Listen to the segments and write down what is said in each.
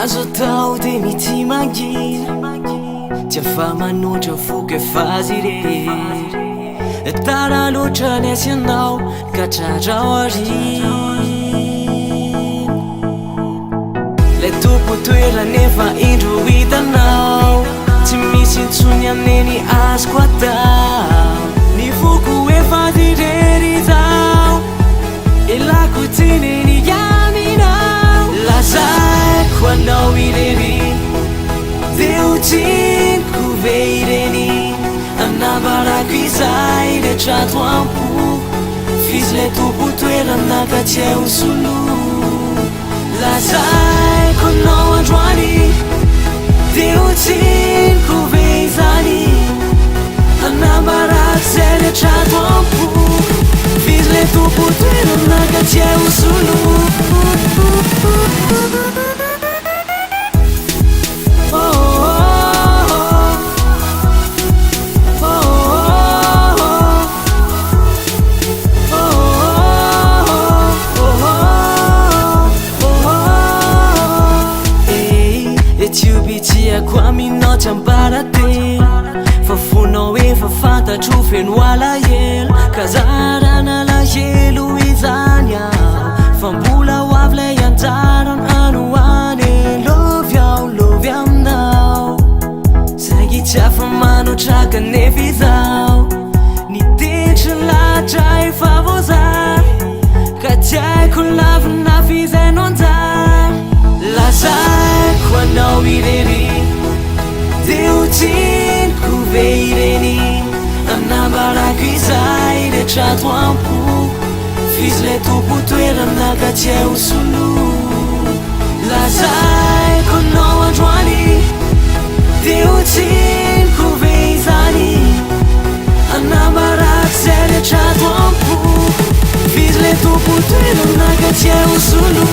azo atao de mity magny tsy afa manotra fo ke fazy rery tara loatra ny asianao ka tratrao ary le tompo toerana efa indro hitanao tsy misy intsony aneny azoko atao ny foko efa direry zao elako tsineny iaminao lazaiko anao irery deo tsiniko ve ireny anabarako izay le trato ampo fizy le tompo toerana ka tsy hay hosolo lazaiko anao androany deo tsiniko ve izany anabarako zay le trato ampo fizy le tompo toerana ka tsy hay hosolo Etiobitiako aminao tsy ambarate fa fonao efa fantatro feno alahelo ka zarana lahelo izany aho fa mbola ho avy lay anjarany anoany lovy aminao zay tsy afa manotraka nefa izao ny tetry latra efa voazay ka tsy haiko lavina fizainao anjay lazaiko anao irery deo tsiniko ve ireny anabarako izay le trato ampo fizy le tompo toerana ka tsy hay hosolo lazaiko anao androany deo tsiniko ve izany anabarako zay le trato ampo fizy le tompo toerana ka tsy hay hosolo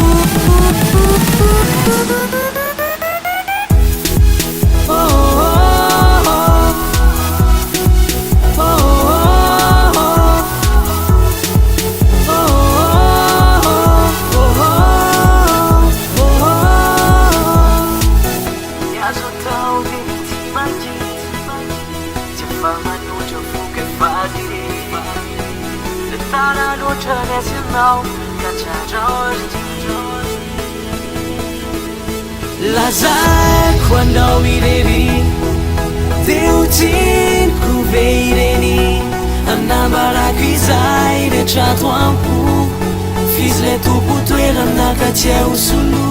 tara loatra ny asianao ka tratrao ary lazaiko anao irery deo tsiniko ve ireny anabarako izay le trato ampo fizy le tompo toerana ka tsy hay hosolo